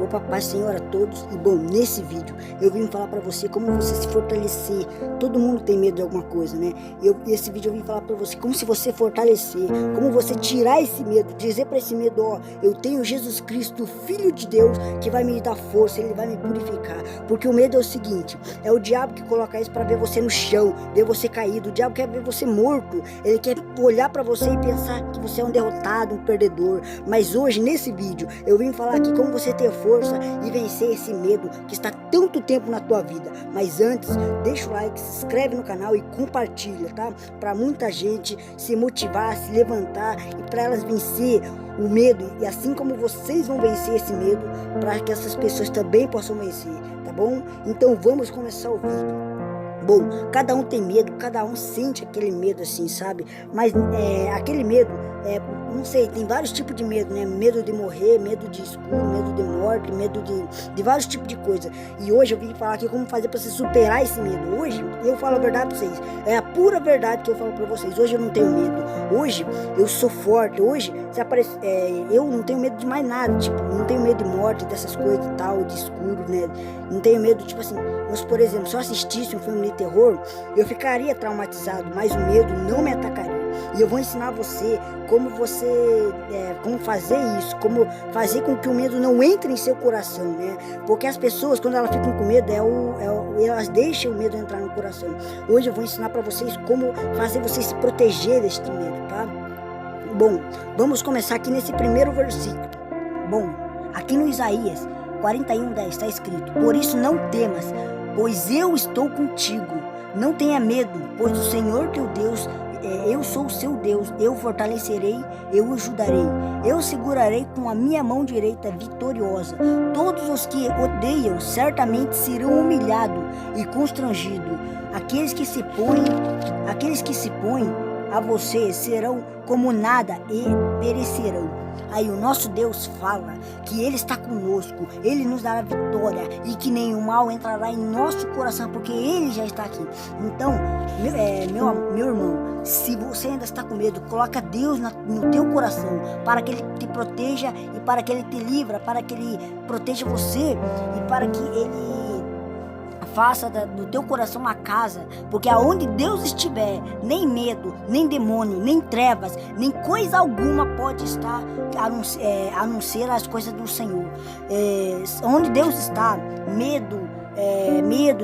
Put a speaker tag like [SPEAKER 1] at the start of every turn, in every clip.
[SPEAKER 1] Opa, paz Senhor a todos. E bom, nesse vídeo eu vim falar pra você como você se fortalecer. Todo mundo tem medo de alguma coisa, né? Esse vídeo eu vim falar pra você como se você fortalecer, como você tirar esse medo, dizer pra esse medo, ó, eu tenho Jesus Cristo, Filho de Deus, que vai me dar força, ele vai me purificar. Porque o medo é o seguinte, é o diabo que coloca isso pra ver você no chão, ver você caído. O diabo quer ver você morto, ele quer olhar pra você e pensar que você é um derrotado, um perdedor. Mas hoje, nesse vídeo, eu vim falar aqui como você ter força e vencer esse medo que está tanto tempo na tua vida. Mas antes, deixa o like, se inscreve no canal e compartilha, tá? Para muita gente se motivar, se levantar e para elas vencer o medo. E assim como vocês vão vencer esse medo, para que essas pessoas também possam vencer, tá bom? Então vamos começar o vídeo. Bom, cada um tem medo, cada um sente aquele medo assim, sabe? Mas aquele medo, não sei, tem vários tipos de medo, né? Medo de morrer, medo de escuro, medo de morte, medo de vários tipos de coisa. E hoje eu vim falar aqui como fazer para você superar esse medo. Hoje eu falo a verdade para vocês, é a pura verdade que eu falo para vocês. Hoje eu não tenho medo, hoje eu sou forte, hoje se aparece, eu não tenho medo de mais nada, tipo, não tenho medo de morte, dessas coisas e tal, de escuro, né? Não tenho medo, tipo assim, mas, por exemplo, se eu assistisse um filme de terror, eu ficaria traumatizado, mas o medo não me atacaria. E eu vou ensinar você como como fazer isso, como fazer com que o medo não entre em seu coração, né? Porque as pessoas, quando elas ficam com medo, elas deixam o medo entrar no coração. Hoje eu vou ensinar para vocês como fazer vocês se proteger deste medo, tá? Bom, vamos começar aqui nesse primeiro versículo. Bom, aqui no Isaías 41:10 está escrito: por isso não temas, pois eu estou contigo. Não tenha medo, pois o Senhor teu Deus, eu sou o seu Deus. Eu fortalecerei, eu o ajudarei. Eu segurarei com a minha mão direita vitoriosa. Todos os que odeiam certamente serão humilhados e constrangidos. Aqueles que se põem a você serão como nada e perecerão. Aí o nosso Deus fala que Ele está conosco, Ele nos dará vitória e que nenhum mal entrará em nosso coração, porque Ele já está aqui. Então, meu irmão, se você ainda está com medo, coloca Deus no teu coração, para que Ele te proteja e para que Ele te livre, para que Ele proteja você e para que Ele faça do teu coração uma casa, porque aonde Deus estiver, nem medo, nem demônio, nem trevas, nem coisa alguma pode estar, a não ser as coisas do Senhor. Onde Deus está, medo,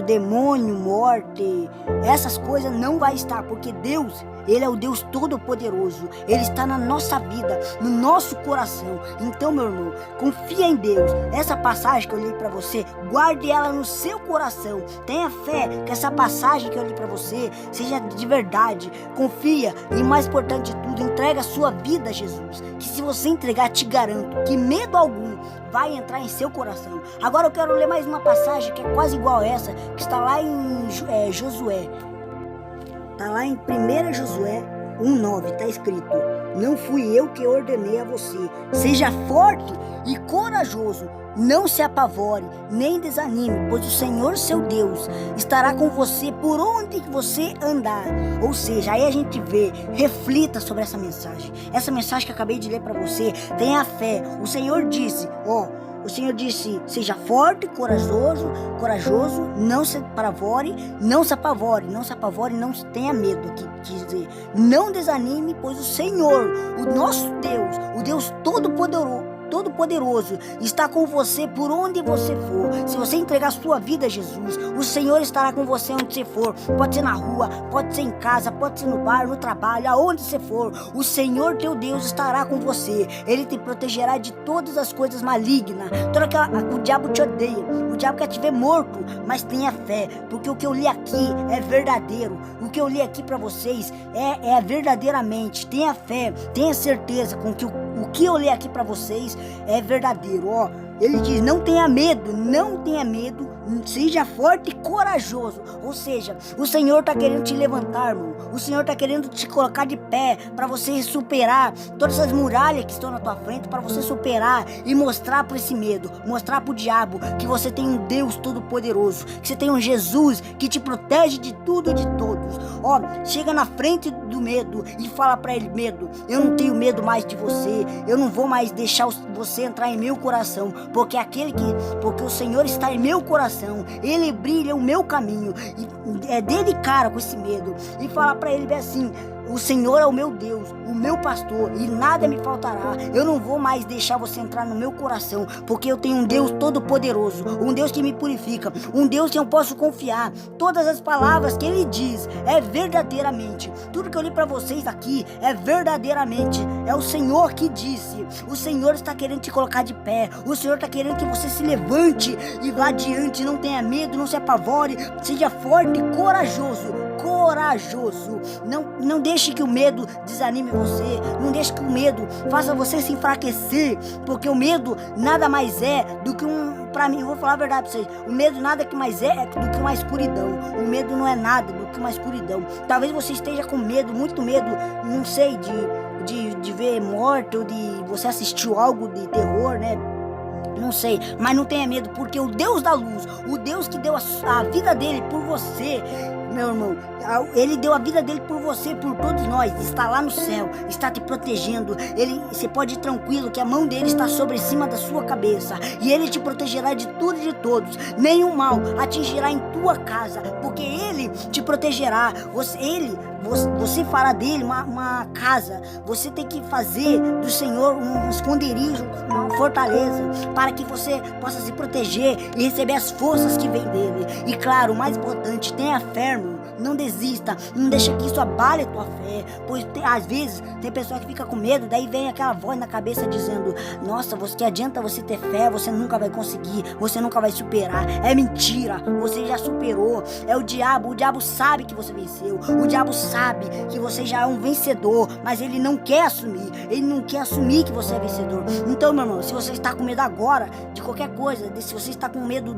[SPEAKER 1] demônio, morte, essas coisas não vai estar, porque Deus, Ele é o Deus Todo-Poderoso. Ele está na nossa vida, no nosso coração. Então, meu irmão, confia em Deus. Essa passagem que eu li para você, guarde ela no seu coração. Tenha fé que essa passagem que eu li para você seja de verdade. Confia e, mais importante de tudo, entrega a sua vida a Jesus. Que se você entregar, te garanto que medo algum vai entrar em seu coração. Agora eu quero ler mais uma passagem que é quase igual a essa, que está lá em Josué. Está lá em 1 Josué 1:9, está escrito: não fui eu que ordenei a você, seja forte e corajoso, não se apavore, nem desanime, pois o Senhor seu Deus estará com você por onde você andar. Ou seja, aí a gente vê, reflita sobre essa mensagem que eu acabei de ler para você. Tenha fé. O Senhor disse, seja forte, corajoso, não se apavore, não tenha medo, aqui quis dizer, não desanime, pois o Senhor, o nosso Deus, o Deus Todo-Poderoso está com você por onde você for. Se você entregar sua vida a Jesus, o Senhor estará com você onde você for. Pode ser na rua, pode ser em casa, pode ser no bar, no trabalho, aonde você for. O Senhor teu Deus estará com você. Ele te protegerá de todas as coisas malignas. O diabo te odeia, o diabo quer te ver morto, mas tenha fé, porque o que eu li aqui é verdadeiro. O que eu li aqui para vocês é verdadeiramente. Tenha fé, tenha certeza com que o que eu li aqui para vocês é verdadeiro, ó. Ele diz: não tenha medo, Seja forte e corajoso. Ou seja, o Senhor está querendo te levantar, irmão. O Senhor está querendo te colocar de pé para você superar todas essas muralhas que estão na tua frente, para você superar e mostrar para esse medo, mostrar para o diabo que você tem um Deus todo-poderoso, que você tem um Jesus que te protege de tudo e de todos. Ó, chega na frente do medo e fala para ele: medo, eu não tenho medo mais de você, eu não vou mais deixar você entrar em meu coração, porque o Senhor está em meu coração, ele brilha o meu caminho. E dê de cara com esse medo e fala para ele bem assim: o Senhor é o meu Deus, o meu pastor, e nada me faltará. Eu não vou mais deixar você entrar no meu coração, porque eu tenho um Deus todo-poderoso, um Deus que me purifica, um Deus que eu posso confiar. Todas as palavras que Ele diz é verdadeiramente. Tudo que eu li para vocês aqui é verdadeiramente. É o Senhor que disse. O Senhor está querendo te colocar de pé. O Senhor está querendo que você se levante e vá adiante. Não tenha medo, não se apavore. Seja forte e corajoso. Não deixe que o medo desanime você, não deixe que o medo faça você se enfraquecer, porque o medo nada mais é do que pra mim, eu vou falar a verdade pra vocês, o medo nada que mais é do que uma escuridão. O medo não é nada do que uma escuridão. Talvez você esteja com medo, muito medo, não sei, de ver morte, ou de você assistir algo de terror, né? Não sei, mas não tenha medo, porque o Deus da luz, o Deus que deu a vida dele por você, meu irmão, ele deu a vida dele por você, por todos nós, está lá no céu, está te protegendo. Você pode ir tranquilo que a mão dele está sobre cima da sua cabeça, e ele te protegerá de tudo e de todos. Nenhum mal atingirá em tua casa, porque ele te protegerá. Você fará dele uma casa. Você tem que fazer do Senhor um esconderijo, uma fortaleza, para que você possa se proteger e receber as forças que vêm dele. E claro, o mais importante, tenha fé, irmão. Não desista, não deixa que isso abale a tua fé, pois às vezes tem pessoa que fica com medo, daí vem aquela voz na cabeça dizendo: nossa, que adianta você ter fé, você nunca vai conseguir, você nunca vai superar. É mentira, você já superou. É o diabo sabe que você venceu, o diabo sabe que você já é um vencedor, mas ele não quer assumir que você é vencedor. Então, meu irmão, se você está com medo agora de qualquer coisa, se você está com medo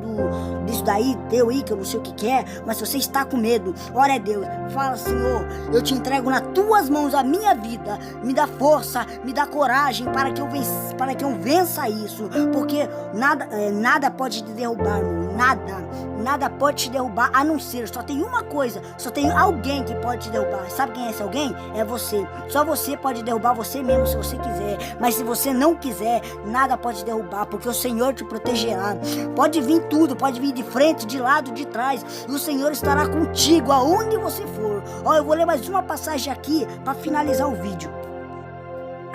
[SPEAKER 1] disso daí, teu aí, que eu não sei o que é, mas se você está com medo, ora a Deus, fala: Senhor, eu te entrego nas tuas mãos a minha vida, me dá força, me dá coragem para que eu vença isso, porque nada pode te derrubar, irmão, nada pode te derrubar, a não ser, só tem uma coisa, só tem alguém que pode te derrubar. Sabe quem é esse alguém? É você. Só você pode derrubar você mesmo, se você quiser, mas se você não quiser, nada pode te derrubar, porque o Senhor te protegerá. Pode vir tudo, pode vir de frente, de lado, de trás, e o Senhor estará contigo aonde você for. Eu vou ler mais uma passagem aqui para finalizar o vídeo.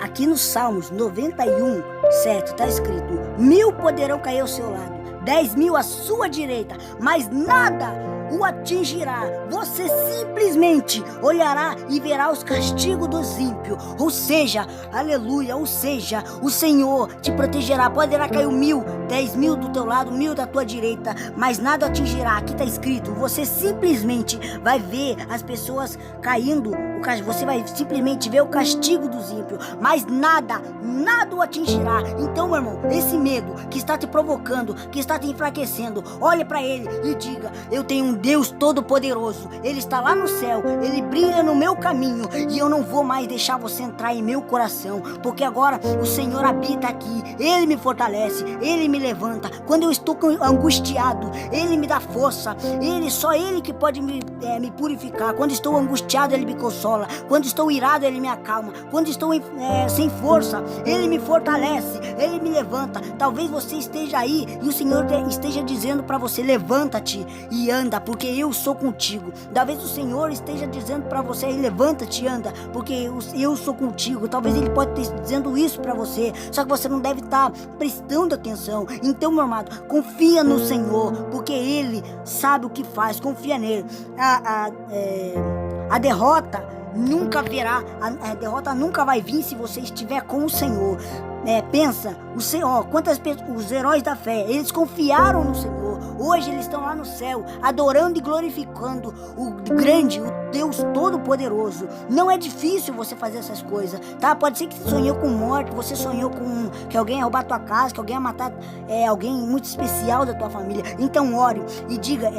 [SPEAKER 1] Aqui no Salmos 91, 7 está escrito: 1000 poderão cair ao seu lado, 10.000 à sua direita, mas nada o atingirá. Você simplesmente olhará e verá os castigos dos ímpios. Ou seja, aleluia, ou seja, o Senhor te protegerá. Poderá cair 1000, 10.000 do teu lado, 1000 da tua direita, mas nada atingirá. Aqui está escrito: você simplesmente vai ver as pessoas caindo, você vai simplesmente ver o castigo dos ímpios, mas nada o atingirá. Então, meu irmão, esse medo que está te provocando, que está te enfraquecendo, olhe para ele e diga: eu tenho um Deus todo-poderoso, ele está lá no céu, ele brilha no meu caminho, e eu não vou mais deixar você entrar em meu coração, porque agora o Senhor habita aqui, ele me fortalece, ele me levanta. Quando eu estou angustiado, ele me dá força, só ele que pode me purificar. Quando estou angustiado, ele me consola. Quando estou irado, ele me acalma. Quando estou sem força, ele me fortalece, ele me levanta. Talvez você esteja aí e o Senhor esteja dizendo para você: levanta-te e anda, porque eu sou contigo. Talvez o Senhor esteja dizendo para você: levanta-te e anda, porque eu sou contigo. Talvez ele pode estar dizendo isso para você, só que você não deve estar prestando atenção. Então, meu amado, confia no Senhor, porque ele sabe o que faz. Confia nele. A derrota nunca virá, a derrota nunca vai vir se você estiver com o Senhor. Pensa, o Senhor, quantas pessoas, os heróis da fé, eles confiaram no Senhor. Hoje eles estão lá no céu, adorando e glorificando o grande, o Deus Todo-Poderoso. Não é difícil você fazer essas coisas, tá? Pode ser que você sonhou com morte, você sonhou com que alguém ia roubar tua casa, que alguém ia matar alguém muito especial da tua família. Então ore e diga,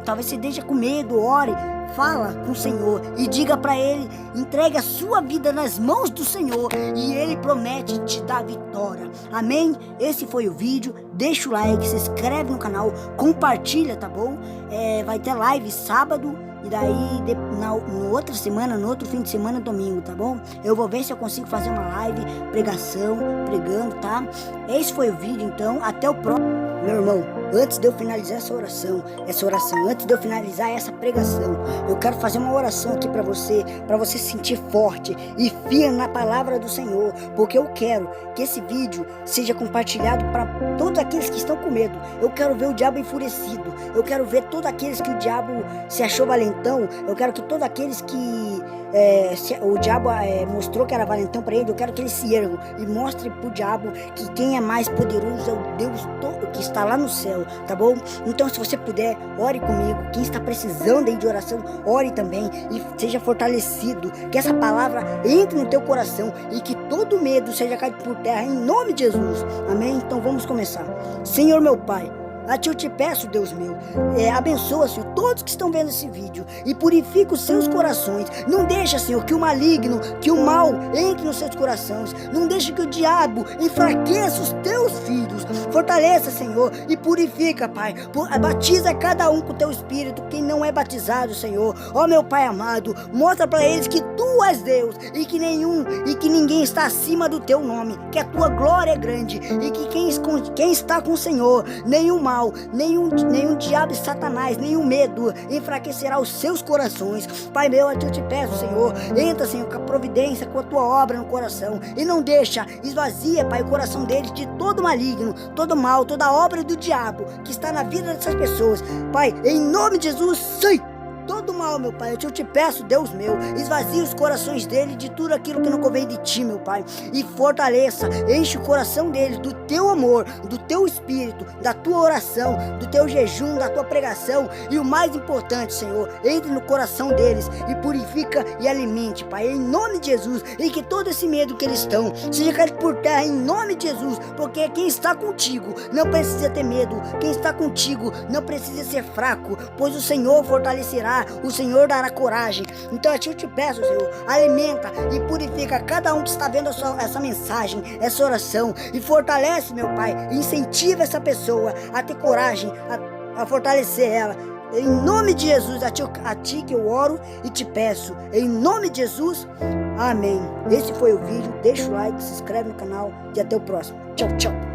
[SPEAKER 1] talvez você esteja com medo, ore. Fala com o Senhor e diga para Ele, entregue a sua vida nas mãos do Senhor e Ele promete te dar vitória. Amém? Esse foi o vídeo. Deixa o like, se inscreve no canal, compartilha, tá bom? Vai ter live sábado e daí na outra semana, no outro fim de semana, domingo, tá bom? Eu vou ver se eu consigo fazer uma live, pregação, pregando, tá? Esse foi o vídeo, então. Até o próximo. Meu irmão, antes de eu finalizar essa oração, antes de eu finalizar essa pregação, eu quero fazer uma oração aqui para você se sentir forte e firme na palavra do Senhor, porque eu quero que esse vídeo seja compartilhado para todos aqueles que estão com medo. Eu quero ver o diabo enfurecido, eu quero ver todos aqueles que o diabo se achou valentão, eu quero que todos aqueles que o diabo mostrou que era valentão para ele, eu quero que ele se erga e mostre pro diabo que quem é mais poderoso é o Deus que está lá no céu, tá bom? Então, se você puder, ore comigo. Quem está precisando aí de oração, ore também e seja fortalecido, que essa palavra entre no teu coração e que todo medo seja caído por terra em nome de Jesus. Amém? Então vamos começar. Senhor meu Pai, a Ti eu te peço, Deus meu, abençoa, Senhor, todos que estão vendo esse vídeo e purifica os seus corações. Não deixa, Senhor, que o maligno, que o mal entre nos seus corações. Não deixa que o diabo enfraqueça os teus filhos. Fortaleça, Senhor, e purifica, Pai. Batiza cada um com o teu Espírito, quem não é batizado, Senhor. Ó meu Pai amado, mostra para eles que Tu és Deus e que ninguém está acima do Teu nome, que a Tua glória é grande e que quem está com o Senhor, nenhum mal, nenhum diabo e satanás, nenhum medo enfraquecerá os seus corações. Pai meu, eu te peço, Senhor, entra, Senhor, com a providência, com a Tua obra no coração e não deixa, esvazia, Pai, o coração deles de todo maligno, todo mal, toda obra do diabo que está na vida dessas pessoas. Pai, em nome de Jesus, sai todo mal, meu Pai. Eu te peço, Deus meu, esvazie os corações dele de tudo aquilo que não convém de Ti, meu Pai, e fortaleça, enche o coração deles do Teu amor, do Teu Espírito, da Tua oração, do Teu jejum, da Tua pregação, e o mais importante, Senhor, entre no coração deles e purifica e alimente, Pai, em nome de Jesus, e que todo esse medo que eles estão seja caído por terra em nome de Jesus, porque quem está contigo não precisa ter medo, quem está contigo não precisa ser fraco, pois o Senhor fortalecerá, o Senhor dará coragem. Então eu te peço, Senhor, alimenta e purifica cada um que está vendo essa mensagem, essa oração, e fortalece, meu Pai, incentiva essa pessoa a ter coragem, a fortalecer ela. Em nome de Jesus, a ti que eu oro e te peço, em nome de Jesus, amém. Esse foi o vídeo, deixa o like, se inscreve no canal e até o próximo. Tchau, tchau.